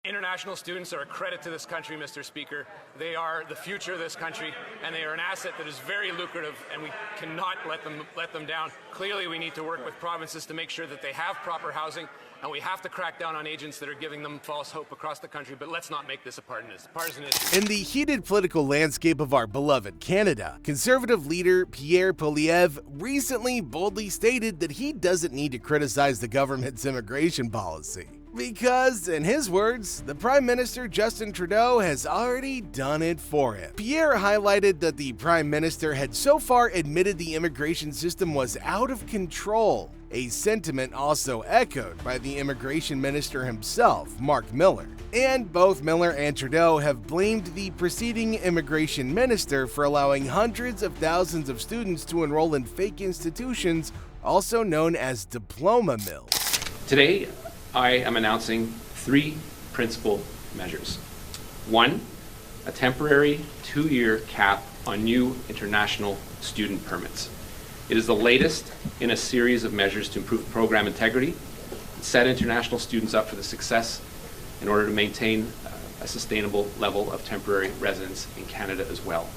International students are a credit to this country, Mr. Speaker. They are the future of this country, and they are an asset that is very lucrative, and we cannot let them down. Clearly, we need to work with provinces to make sure that they have proper housing, and we have to crack down on agents that are giving them false hope across the country, but let's not make this a partisan issue. In the heated political landscape of our beloved Canada, Conservative leader Pierre Poilievre recently boldly stated that he doesn't need to criticize the government's immigration policy, because, in his words, the Prime Minister Justin Trudeau has already done it for him. Pierre highlighted that the Prime Minister had so far admitted the immigration system was out of control, a sentiment also echoed by the Immigration Minister himself, Mark Miller. And both Miller and Trudeau have blamed the preceding Immigration Minister for allowing hundreds of thousands of students to enroll in fake institutions, also known as diploma mills. Today, I am announcing 3 principal measures. 1, a temporary 2-year cap on new international student permits. It is the latest in a series of measures to improve program integrity and set international students up for the success in order to maintain a sustainable level of temporary residence in Canada as well.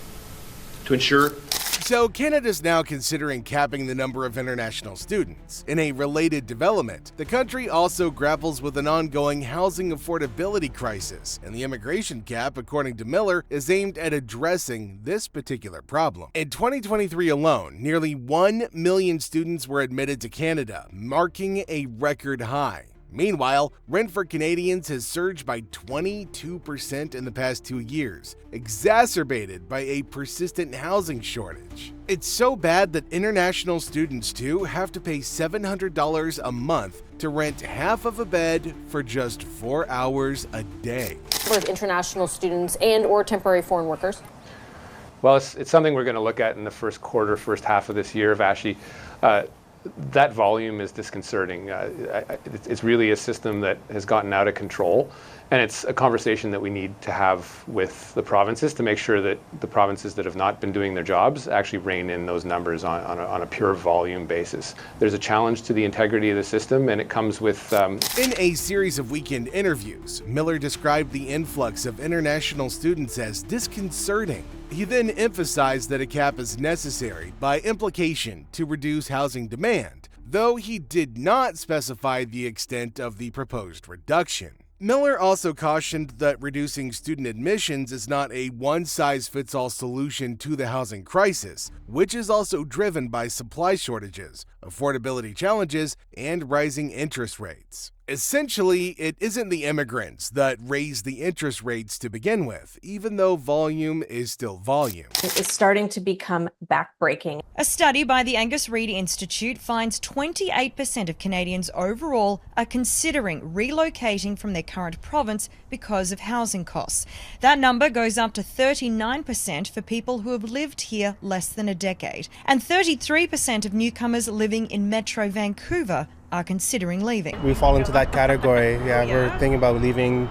To ensure So Canada's now considering capping the number of international students. In a related development, the country also grapples with an ongoing housing affordability crisis, and the immigration cap, according to Miller, is aimed at addressing this particular problem. In 2023 alone, nearly 1 million students were admitted to Canada, marking a record high. Meanwhile, rent for Canadians has surged by 22% in the past 2 years, exacerbated by a persistent housing shortage. It's so bad that international students, too, have to pay $700 a month to rent half of a bed for just 4 hours a day. For international students and/or temporary foreign workers? Well, it's something we're going to look at in the first half of this year, Vashi. That volume is disconcerting. It's really a system that has gotten out of control, and it's a conversation that we need to have with the provinces to make sure that the provinces that have not been doing their jobs actually rein in those numbers on a pure volume basis. There's a challenge to the integrity of the system, and it comes with... In a series of weekend interviews, Miller described the influx of international students as disconcerting. He then emphasized that a cap is necessary by implication to reduce housing demand, though he did not specify the extent of the proposed reduction. Miller also cautioned that reducing student admissions is not a one-size-fits-all solution to the housing crisis, which is also driven by supply shortages, affordability challenges, and rising interest rates. Essentially, it isn't the immigrants that raise the interest rates to begin with, even though volume is still volume. It's starting to become backbreaking. A study by the Angus Reid Institute finds 28% of Canadians overall are considering relocating from their current province because of housing costs. That number goes up to 39% for people who have lived here less than a decade, and 33% of newcomers living in Metro Vancouver are considering leaving. We fall into that category. We're thinking about leaving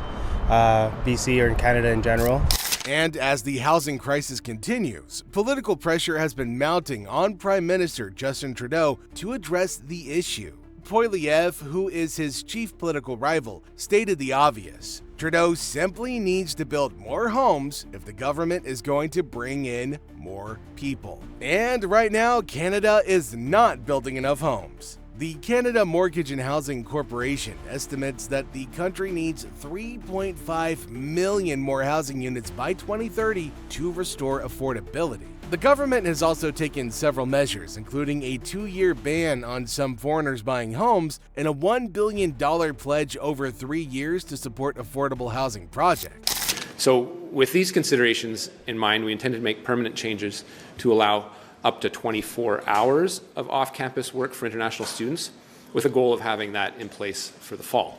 BC or in Canada in general. And as the housing crisis continues, political pressure has been mounting on Prime Minister Justin Trudeau to address the issue. Poilievre, who is his chief political rival, stated the obvious. Trudeau simply needs to build more homes if the government is going to bring in more people. And right now, Canada is not building enough homes. The Canada Mortgage and Housing Corporation estimates that the country needs 3.5 million more housing units by 2030 to restore affordability. The government has also taken several measures, including a 2-year ban on some foreigners buying homes and a $1 billion pledge over 3 years to support affordable housing projects. So with these considerations in mind, we intend to make permanent changes to allow up to 24 hours of off-campus work for international students, with a goal of having that in place for the fall.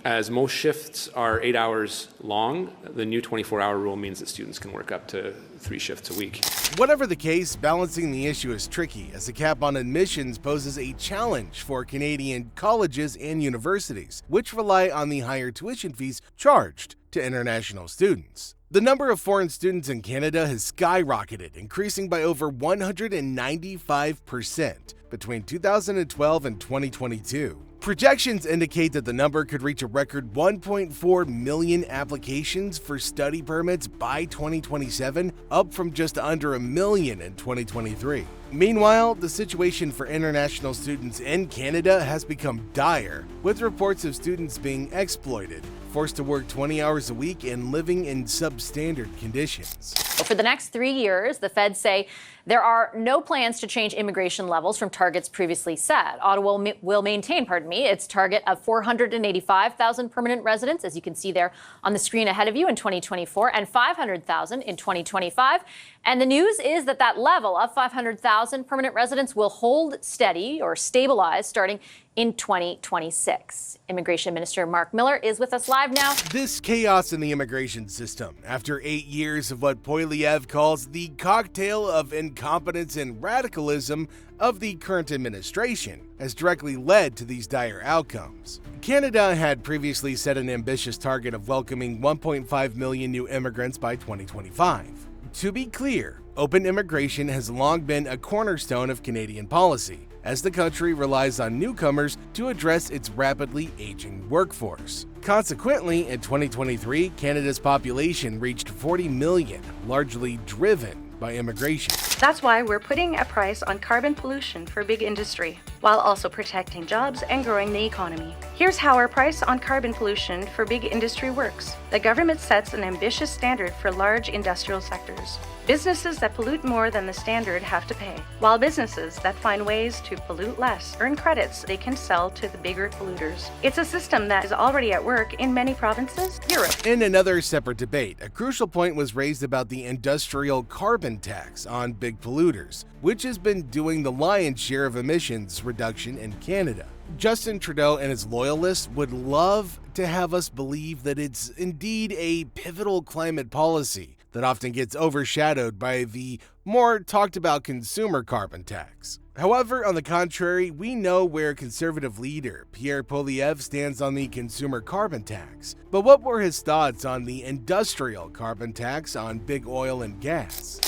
As most shifts are 8 hours long, the new 24-hour rule means that students can work up to 3 shifts a week. Whatever the case, balancing the issue is tricky, as a cap on admissions poses a challenge for Canadian colleges and universities, which rely on the higher tuition fees charged to international students. The number of foreign students in Canada has skyrocketed, increasing by over 195%. between 2012 and 2022. Projections indicate that the number could reach a record 1.4 million applications for study permits by 2027, up from just under a million in 2023. Meanwhile, the situation for international students in Canada has become dire, with reports of students being exploited, forced to work 20 hours a week, and living in substandard conditions. For the next 3 years, the feds say there are no plans to change immigration levels from targets previously set. Ottawa will maintain, its target of 485,000 permanent residents, as you can see there on the screen ahead of you, in 2024, and 500,000 in 2025. And the news is that that level of 500,000 permanent residents will hold steady or stabilize starting in 2026. Immigration Minister Mark Miller is with us live now. This chaos in the immigration system, after 8 years of what Poilievre calls the cocktail of incompetence and radicalism of the current administration, has directly led to these dire outcomes. Canada had previously set an ambitious target of welcoming 1.5 million new immigrants by 2025. To be clear, open immigration has long been a cornerstone of Canadian policy, as the country relies on newcomers to address its rapidly aging workforce. Consequently, in 2023, Canada's population reached 40 million, largely driven by immigration. That's why we're putting a price on carbon pollution for big industry, while also protecting jobs and growing the economy. Here's how our price on carbon pollution for big industry works. The government sets an ambitious standard for large industrial sectors. Businesses that pollute more than the standard have to pay, while businesses that find ways to pollute less earn credits they can sell to the bigger polluters. It's a system that is already at work in many provinces, Europe. In another separate debate, a crucial point was raised about the industrial carbon tax on big polluters, which has been doing the lion's share of emissions reduction in Canada. Justin Trudeau and his loyalists would love to have us believe that it's indeed a pivotal climate policy that often gets overshadowed by the more talked about consumer carbon tax. However, on the contrary, we know where Conservative leader Pierre Poilievre stands on the consumer carbon tax. But what were his thoughts on the industrial carbon tax on big oil and gas?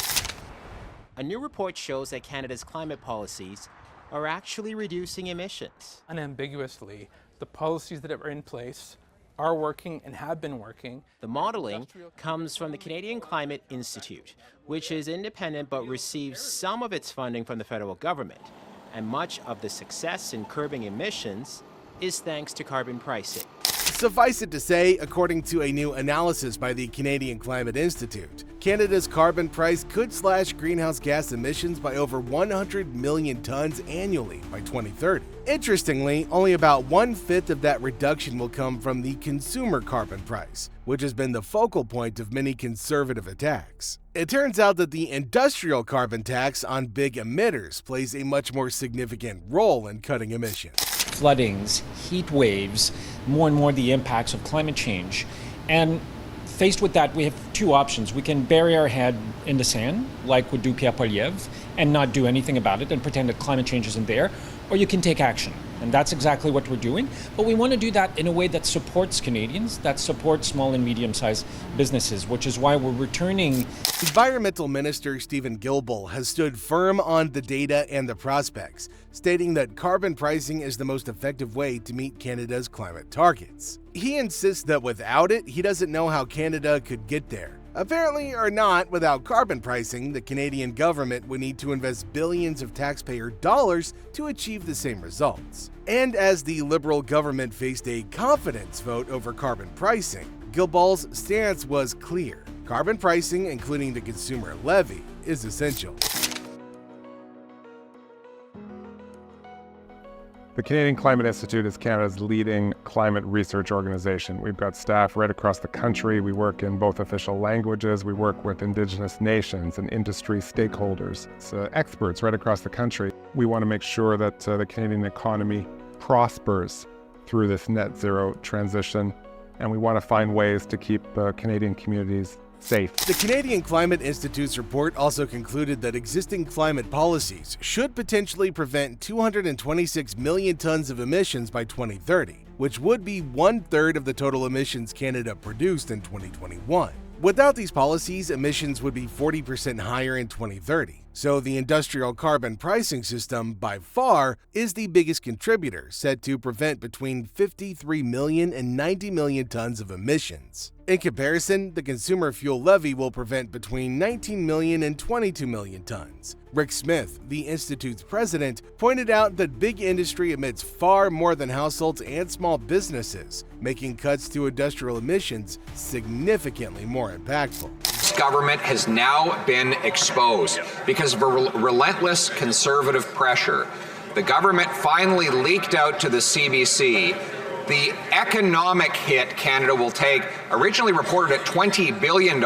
A new report shows that Canada's climate policies are actually reducing emissions. Unambiguously, the policies that are in place are working and have been working. The modeling comes from the Canadian Climate Institute, which is independent but receives some of its funding from the federal government. And much of the success in curbing emissions is thanks to carbon pricing. Suffice it to say, according to a new analysis by the Canadian Climate Institute, Canada's carbon price could slash greenhouse gas emissions by over 100 million tons annually by 2030. Interestingly, only about 1/5 of that reduction will come from the consumer carbon price, which has been the focal point of many conservative attacks. It turns out that the industrial carbon tax on big emitters plays a much more significant role in cutting emissions. Floodings, heat waves, more and more the impacts of climate change. And faced with that, we have two options. We can bury our head in the sand, like would do Pierre Poilievre, and not do anything about it and pretend that climate change isn't there, or you can take action. And that's exactly what we're doing. But we want to do that in a way that supports Canadians, that supports small and medium-sized businesses, which is why we're returning. Environmental Minister Stephen Guilbeault has stood firm on the data and the prospects, stating that carbon pricing is the most effective way to meet Canada's climate targets. He insists that without it, he doesn't know how Canada could get there. Apparently or not, without carbon pricing, the Canadian government would need to invest billions of taxpayer dollars to achieve the same results. And as the Liberal government faced a confidence vote over carbon pricing, Guilbeault's stance was clear. Carbon pricing, including the consumer levy, is essential. The Canadian Climate Institute is Canada's leading climate research organization. We've got staff right across the country. We work in both official languages. We work with Indigenous nations and industry stakeholders. It's experts right across the country. We want to make sure that the Canadian economy prospers through this net zero transition, and we want to find ways to keep Canadian communities safe. The Canadian Climate Institute's report also concluded that existing climate policies should potentially prevent 226 million tons of emissions by 2030, which would be 1/3 of the total emissions Canada produced in 2021. Without these policies, emissions would be 40% higher in 2030. So the industrial carbon pricing system, by far, is the biggest contributor, said to prevent between 53 million and 90 million tons of emissions. In comparison, the consumer fuel levy will prevent between 19 million and 22 million tons. Rick Smith, the Institute's president, pointed out that big industry emits far more than households and small businesses, making cuts to industrial emissions significantly more impactful. This government has now been exposed because of a relentless conservative pressure. The government finally leaked out to the CBC the economic hit Canada will take, originally reported at $20 billion.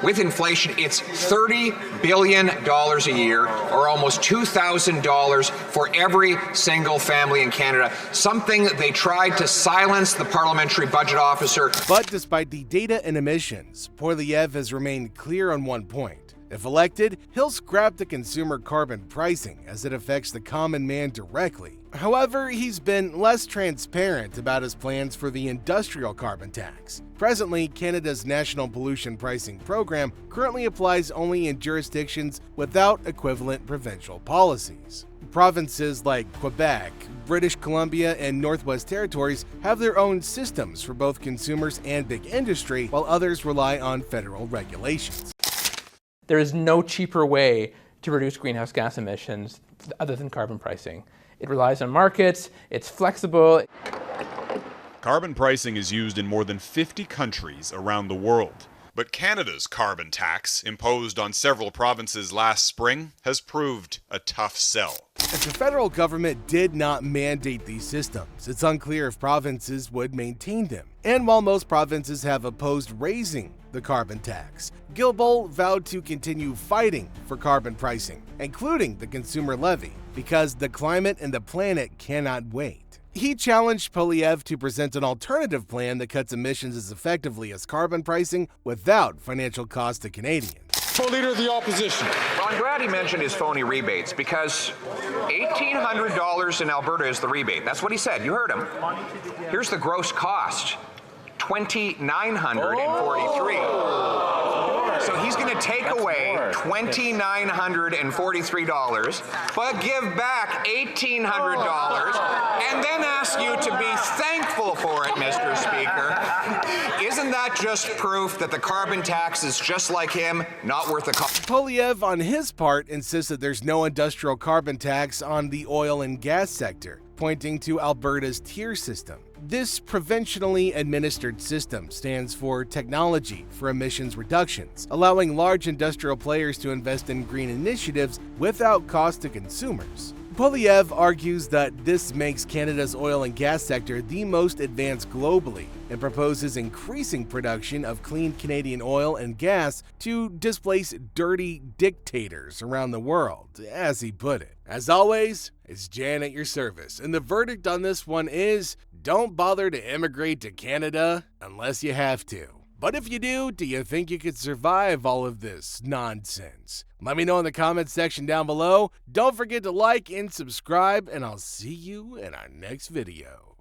With inflation, it's $30 billion a year, or almost $2,000 for every single family in Canada, something they tried to silence the parliamentary budget officer. But despite the data and emissions, Poilievre has remained clear on one point. If elected, he'll scrap the consumer carbon pricing as it affects the common man directly. However, he's been less transparent about his plans for the industrial carbon tax. Presently, Canada's National Pollution Pricing Program currently applies only in jurisdictions without equivalent provincial policies. Provinces like Quebec, British Columbia, and Northwest Territories have their own systems for both consumers and big industry, while others rely on federal regulations. There is no cheaper way to reduce greenhouse gas emissions other than carbon pricing. It relies on markets, it's flexible. Carbon pricing is used in more than 50 countries around the world. But Canada's carbon tax, imposed on several provinces last spring, has proved a tough sell. If the federal government did not mandate these systems, it's unclear if provinces would maintain them. And while most provinces have opposed raising the carbon tax, Guilbeault vowed to continue fighting for carbon pricing, including the consumer levy, because the climate and the planet cannot wait. He challenged Poilievre to present an alternative plan that cuts emissions as effectively as carbon pricing without financial cost to Canadians. Leader of the Opposition. Well, I'm glad he mentioned his phony rebates, because $1,800 in Alberta is the rebate. That's what he said. You heard him. Here's the gross cost. $2,943. So he's going to take away $2,943, but give back $1,800, and then ask you to be thankful for it, Mr. Speaker. Isn't that just proof that the carbon tax is just like him, not worth the cost? Poilievre, on his part, insists that there's no industrial carbon tax on the oil and gas sector, pointing to Alberta's tier system. This provincially administered system stands for Technology for Emissions Reductions, allowing large industrial players to invest in green initiatives without cost to consumers. Poilievre argues that this makes Canada's oil and gas sector the most advanced globally and proposes increasing production of clean Canadian oil and gas to displace dirty dictators around the world, as he put it. As always, it's Jan at your service, and the verdict on this one is don't bother to immigrate to Canada unless you have to. But if you do you think you could survive all of this nonsense? Let me know in the comments section down below. Don't forget to like and subscribe, and I'll see you in our next video.